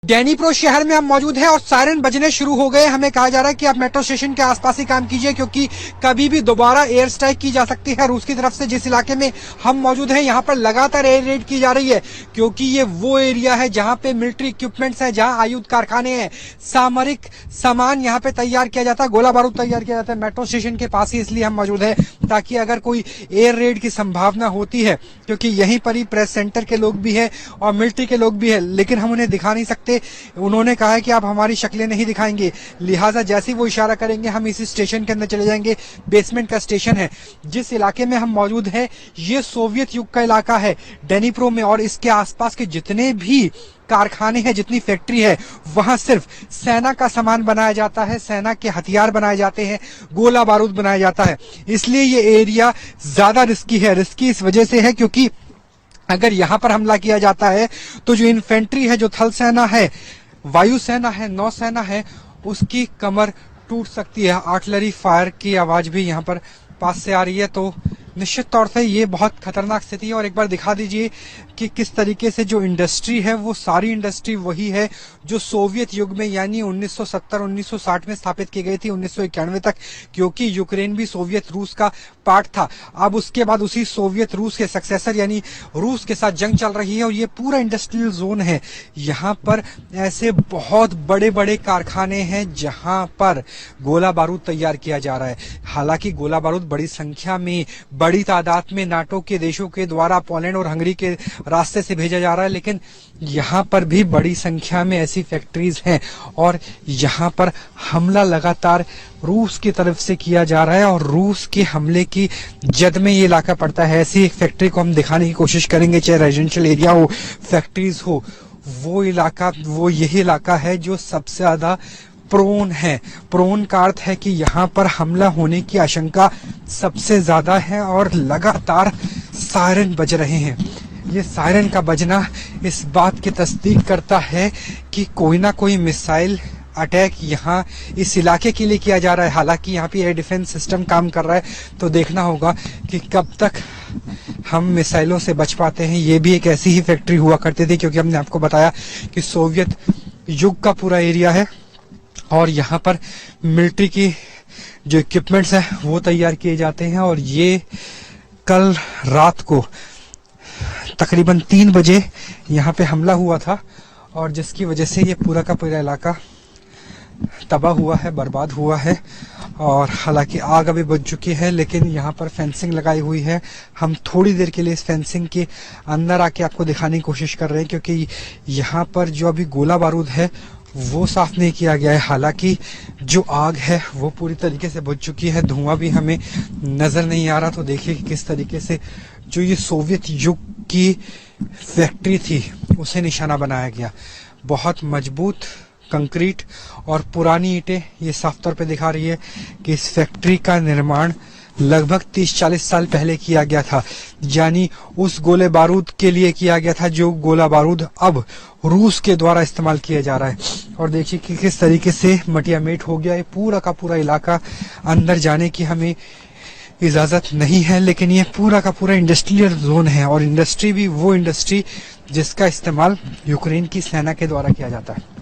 डैनीप्रो शहर में हम मौजूद हैं और सायरन बजने शुरू हो गए। हमें कहा जा रहा है कि आप मेट्रो स्टेशन के आसपास ही काम कीजिए क्योंकि कभी भी दोबारा एयर स्ट्राइक की जा सकती है रूस की तरफ से। जिस इलाके में हम मौजूद हैं यहाँ पर लगातार एयर रेड की जा रही है क्योंकि ये वो एरिया है जहाँ पे मिलिट्री इक्विपमेंट्स हैं, जहाँ आयुध कारखाने हैं, सामरिक सामान यहाँ पे तैयार किया जाता है, गोला बारूद तैयार किया जाता है मेट्रो स्टेशन के पास ही। इसलिए हम मौजूद है ताकि अगर कोई एयर रेड की संभावना होती है, क्योंकि यहीं पर ही प्रेस सेंटर के लोग भी है और मिलिट्री के लोग भी है, लेकिन हम उन्हें दिखा नहीं सकते। उन्होंने कहा है कि आप हमारी शक्लें नहीं दिखाएंगे, लिहाजा जैसे ही वो इशारा करेंगे हम इसी स्टेशन के अंदर चले जाएंगे। बेसमेंट का स्टेशन है। जिस इलाके में हम मौजूद है ये सोवियत युग का इलाका है डैनीप्रो में, और इसके आसपास के जितने भी कारखाने हैं, जितनी फैक्ट्री है, वहां सिर्फ सेना का सामान बनाया जाता है, सेना के हथियार बनाए जाते हैं, गोला बारूद बनाया जाता है। इसलिए ये एरिया ज्यादा रिस्की है। रिस्की इस वजह से है क्योंकि अगर यहाँ पर हमला किया जाता है तो जो इन्फेंट्री है, जो थल सेना है, वायुसेना है, नौसेना है, उसकी कमर टूट सकती है। आर्टिलरी फायर की आवाज भी यहाँ पर पास से आ रही है, तो निश्चित तौर से ये बहुत खतरनाक स्थिति है। और एक बार दिखा दीजिए कि किस तरीके से जो इंडस्ट्री है वो सारी इंडस्ट्री वही है जो सोवियत युग में यानी 1970-1960 में स्थापित की गई थी 1991 तक, क्योंकि यूक्रेन भी सोवियत रूस का पार्ट था। अब उसके बाद उसी सोवियत रूस के सक्सेसर यानी रूस के साथ जंग चल रही है और ये पूरा इंडस्ट्रियल जोन है। यहाँ पर ऐसे बहुत बड़े बड़े कारखाने हैं जहां पर गोला बारूद तैयार किया जा रहा है। हालांकि गोला बारूद बड़ी संख्या में, बड़ी तादाद में नाटो के देशों के द्वारा पोलैंड और हंगरी के रास्ते से भेजा जा रहा है, लेकिन यहाँ पर भी बड़ी संख्या में ऐसी फैक्ट्रीज हैं और यहाँ पर हमला लगातार रूस की तरफ से किया जा रहा है और रूस के हमले की जद में ये इलाका पड़ता है। ऐसी एक फैक्ट्री को हम दिखाने की कोशिश करेंगे, चाहे रेजिडेंशियल एरिया हो, फैक्ट्रीज हो। वो इलाका, वो यही इलाका है जो सबसे ज्यादा प्रोन है। प्रोन का अर्थ है कि यहाँ पर हमला होने की आशंका सबसे ज्यादा है और लगातार सायरन बज रहे हैं। ये सायरन का बजना इस बात की तस्दीक करता है कि कोई ना कोई मिसाइल अटैक यहाँ इस इलाके के लिए किया जा रहा है। हालांकि यहाँ पे एयर डिफेंस सिस्टम काम कर रहा है, तो देखना होगा कि कब तक हम मिसाइलों से बच पाते हैं। ये भी एक ऐसी ही फैक्ट्री हुआ करती थी, क्योंकि हमने आपको बताया कि सोवियत युग का पूरा एरिया है और यहाँ पर मिलिट्री की जो इक्विपमेंट्स हैं वो तैयार किए जाते हैं। और ये कल रात को तकरीबन 3 बजे यहाँ पे हमला हुआ था और जिसकी वजह से ये पूरा का पूरा इलाका तबाह हुआ है, बर्बाद हुआ है। और हालांकि आग अभी बुझ चुकी है, लेकिन यहाँ पर फेंसिंग लगाई हुई है। हम थोड़ी देर के लिए इस फेंसिंग के अंदर आके आपको दिखाने की कोशिश कर रहे हैं, क्योंकि यहाँ पर जो अभी गोला बारूद है वो साफ नहीं किया गया है। हालांकि जो आग है वो पूरी तरीके से बुझ चुकी है, धुआं भी हमें नजर नहीं आ रहा। तो देखिए कि किस तरीके से जो ये सोवियत युग की फैक्ट्री थी उसे निशाना बनाया गया। बहुत मजबूत कंक्रीट और पुरानी ईंटें ये साफ तौर पे दिखा रही है कि इस फैक्ट्री का निर्माण लगभग 30-40 साल पहले किया गया था, यानी उस गोले बारूद के लिए किया गया था जो गोला बारूद अब रूस के द्वारा इस्तेमाल किया जा रहा है। और देखिए कि किस तरीके से मटियामेट हो गया ये पूरा का पूरा इलाका। अंदर जाने की हमें इजाजत नहीं है, लेकिन ये पूरा का पूरा इंडस्ट्रियल जोन है और इंडस्ट्री भी वो इंडस्ट्री जिसका इस्तेमाल यूक्रेन की सेना के द्वारा किया जाता है।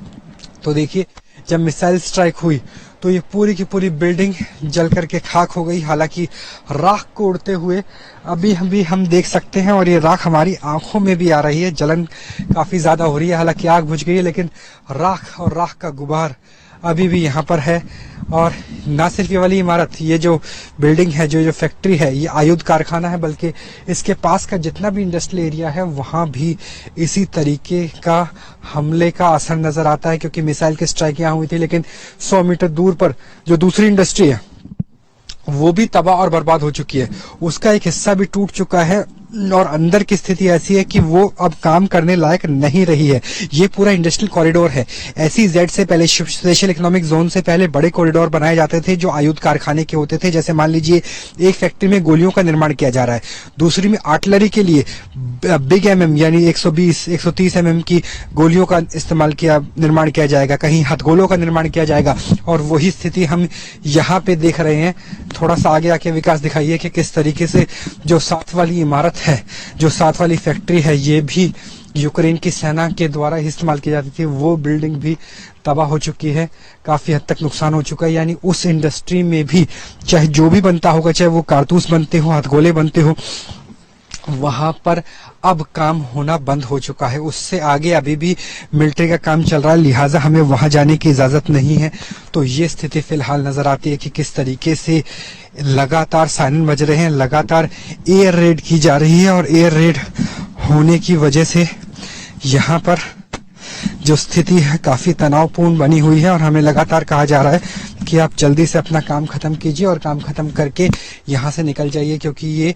तो देखिए जब मिसाइल स्ट्राइक हुई तो ये पूरी की पूरी बिल्डिंग जल करके खाक हो गई। हालांकि राख को उड़ते हुए अभी हम देख सकते हैं और ये राख हमारी आंखों में भी आ रही है। जलन काफी ज्यादा हो रही है। हालांकि आग बुझ गई है, लेकिन राख और राख का गुबार अभी भी यहाँ पर है। और ना सिर्फ ये वाली इमारत, ये जो बिल्डिंग है, जो फैक्ट्री है, ये आयुध कारखाना है, बल्कि इसके पास का जितना भी इंडस्ट्रियल एरिया है वहां भी इसी तरीके का हमले का असर नजर आता है। क्योंकि मिसाइल की स्ट्राइक यहाँ हुई थी, लेकिन 100 मीटर दूर पर जो दूसरी इंडस्ट्री है वो भी तबाह और बर्बाद हो चुकी है। उसका एक हिस्सा भी टूट चुका है और अंदर की स्थिति ऐसी है कि वो अब काम करने लायक नहीं रही है। ये पूरा इंडस्ट्रियल कॉरिडोर है। SEZ से पहले, स्पेशल इकोनॉमिक जोन से पहले बड़े कॉरिडोर बनाए जाते थे जो आयुध कारखाने के होते थे। जैसे मान लीजिए एक फैक्ट्री में गोलियों का निर्माण किया जा रहा है, दूसरी में आर्टिलरी के लिए बिग MM यानी 120-130 mm की गोलियों का निर्माण किया जाएगा, कहीं हथगोलों का निर्माण किया जाएगा। और वही स्थिति हम यहाँ पे देख रहे हैं। थोड़ा सा आगे आके विकास दिखाइए कि किस तरीके से जो साथ वाली इमारत है, जो साथ वाली फैक्ट्री है, ये भी यूक्रेन की सेना के द्वारा इस्तेमाल की जाती थी, वो बिल्डिंग भी तबाह हो चुकी है, काफी हद तक नुकसान हो चुका है। यानी उस इंडस्ट्री में भी चाहे जो भी बनता होगा, चाहे वो कारतूस बनते हो, हथगोले बनते हो, वहां पर अब काम होना बंद हो चुका है। उससे आगे अभी भी मिलिट्री का काम चल रहा है, लिहाजा हमें वहां जाने की इजाजत नहीं है। तो ये स्थिति फिलहाल नजर आती है कि किस तरीके से लगातार सायरन बज रहे हैं, लगातार एयर रेड की जा रही है, और एयर रेड होने की वजह से यहाँ पर जो स्थिति है काफी तनावपूर्ण बनी हुई है। और हमें लगातार कहा जा रहा है कि आप जल्दी से अपना काम खत्म कीजिए और काम खत्म करके यहाँ से निकल जाइए, क्योंकि ये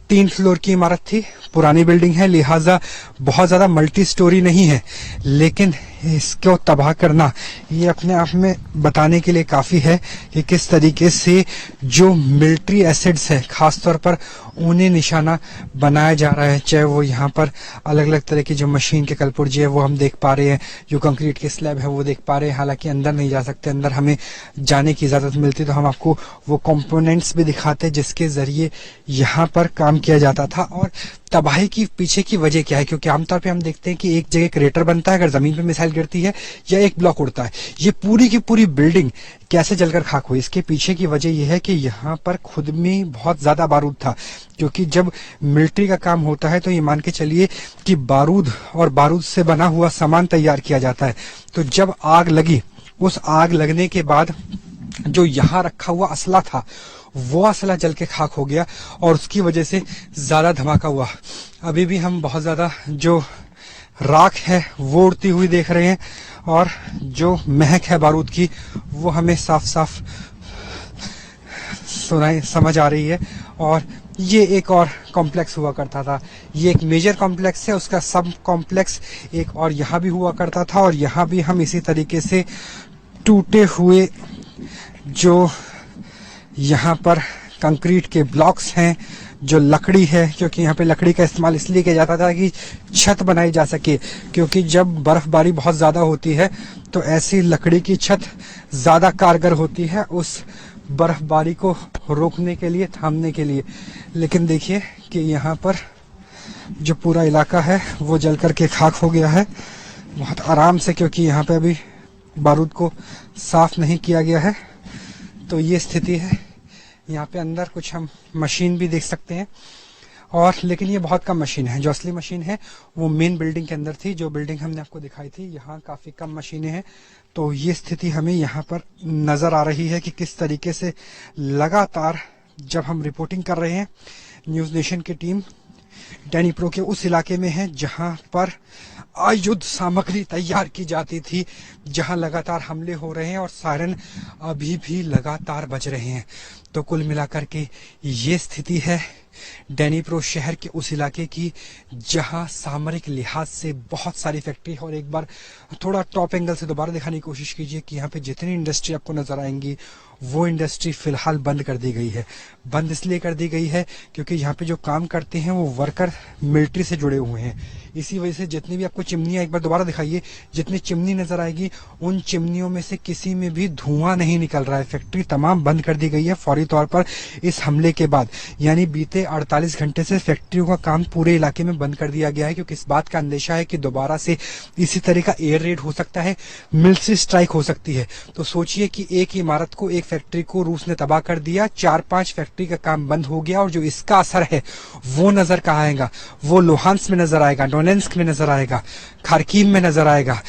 3 फ्लोर की इमारत थी, पुरानी बिल्डिंग है, लिहाजा बहुत ज्यादा मल्टी स्टोरी नहीं है, लेकिन इसको तबाह करना ये अपने आप में बताने के लिए काफी है कि किस तरीके से जो मिलिट्री एसेट्स है खासतौर पर उन्हें निशाना बनाया जा रहा है। चाहे वो यहाँ पर अलग अलग तरह की जो मशीन के कलपुर्जे है वो हम देख पा रहे हैं, जो कंक्रीट के स्लैब है वो देख पा रहे हैं। हालांकि अंदर नहीं जा सकते, अंदर हमें जाने की इजाजत मिलती तो हम आपको वो कंपोनेंट्स भी दिखाते जिसके जरिए यहाँ पर काम किया जाता था। और तबाही की पीछे की वजह क्या है, क्योंकि आमतौर पे हम देखते हैं कि एक जगह क्रेटर बनता है, अगर जमीन पे मिसाइल गिरती है या एक ब्लॉक उड़ता है, ये पूरी की पूरी बिल्डिंग कैसे जलकर खाक हुई, इसके पीछे की वजह यह है कि यहाँ पर खुद में बहुत ज्यादा बारूद था। क्योंकि जब मिलिट्री का काम होता है तो ये मान के चलिए कि बारूद और बारूद से बना हुआ सामान तैयार किया जाता है। तो जब आग लगी, उस आग लगने के बाद जो यहाँ रखा हुआ असला था वो असला जल के खाक हो गया, और उसकी वजह से ज्यादा धमाका हुआ। अभी भी हम बहुत ज्यादा जो राख है वो उड़ती हुई देख रहे हैं, और जो महक है बारूद की वो हमें साफ साफ समझ आ रही है। और ये एक और कॉम्प्लेक्स हुआ करता था, ये एक मेजर कॉम्प्लेक्स है, उसका सब कॉम्प्लेक्स एक और यहाँ भी हुआ करता था। और यहाँ भी हम इसी तरीके से टूटे हुए जो यहाँ पर कंक्रीट के ब्लॉक्स हैं, जो लकड़ी है, क्योंकि यहाँ पे लकड़ी का इस्तेमाल इसलिए किया जाता था कि छत बनाई जा सके, क्योंकि जब बर्फबारी बहुत ज्यादा होती है तो ऐसी लकड़ी की छत ज्यादा कारगर होती है उस बर्फबारी को रोकने के लिए, थामने के लिए। लेकिन देखिए कि यहाँ पर जो पूरा इलाका है वो जल करके खाक हो गया है बहुत आराम से, क्योंकि यहाँ पे अभी बारूद को साफ नहीं किया गया है। तो ये स्थिति है। यहाँ पे अंदर कुछ हम मशीन भी देख सकते हैं, और लेकिन ये बहुत कम मशीन है। जो असली मशीन है वो मेन बिल्डिंग के अंदर थी, जो बिल्डिंग हमने आपको दिखाई थी, यहाँ काफी कम मशीनें हैं। तो ये स्थिति हमें यहाँ पर नजर आ रही है कि किस तरीके से लगातार जब हम रिपोर्टिंग कर रहे हैं, न्यूज नेशन की टीम डैनीप्रो के उस इलाके में है जहां पर आयुध सामग्री तैयार की जाती थी, जहां लगातार हमले हो रहे हैं और सायरन अभी भी लगातार बज रहे हैं। तो कुल मिलाकर के ये स्थिति है डैनीप्रो शहर के उस इलाके की, जहां सामरिक लिहाज से बहुत सारी फैक्ट्री है। और एक बार थोड़ा टॉप एंगल से दोबारा दिखाने की कोशिश कीजिए कि यहाँ पे जितनी इंडस्ट्री आपको नजर आएंगी वो इंडस्ट्री फिलहाल बंद कर दी गई है। बंद इसलिए कर दी गई है क्योंकि यहाँ पे जो काम करते हैं वो वर्कर मिलिट्री से जुड़े हुए हैं। इसी वजह से जितनी भी आपको चिमनियां, एक बार दोबारा दिखाइए, जितनी चिमनी नजर आएगी उन चिमनियों में से किसी में भी धुआं नहीं निकल रहा है। फैक्ट्री तमाम बंद कर दी गई है फौरी तौर पर इस हमले के बाद। यानी बीते 48 घंटे से फैक्ट्रियों का काम पूरे इलाके में बंद कर दिया गया है, क्योंकि इस बात का अंदेशा है कि दोबारा से इसी तरह का एयर रेड हो सकता है, मिलिट्री स्ट्राइक हो सकती है। तो सोचिए कि एक इमारत को, एक फैक्ट्री को रूस ने तबाह कर दिया, 4-5 फैक्ट्री का काम बंद हो गया, और जो इसका असर है वो नजर कहाँ आएगा? वो लोहांस्क में नजर आएगा, डोनेट्स्क में नजर आएगा, खार्किव में नजर आएगा,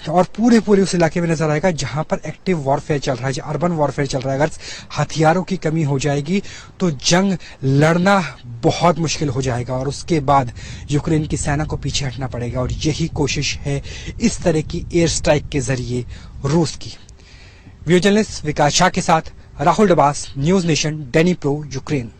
और पूरे उस इलाके में नजर आएगा जहां पर एक्टिव वॉरफेयर चल रहा है, जो अर्बन वॉरफेयर चल रहा है। अगर हथियारों की कमी हो जाएगी तो जंग लड़ना बहुत मुश्किल हो जाएगा, और उसके बाद यूक्रेन की सेना को पीछे हटना पड़ेगा। और यही कोशिश है इस तरह की एयर स्ट्राइक के जरिए रूस की। वीडियो जर्नलिस्ट विकास शाह के साथ Rahul Dabas, News Nation, Dnipro, Ukraine.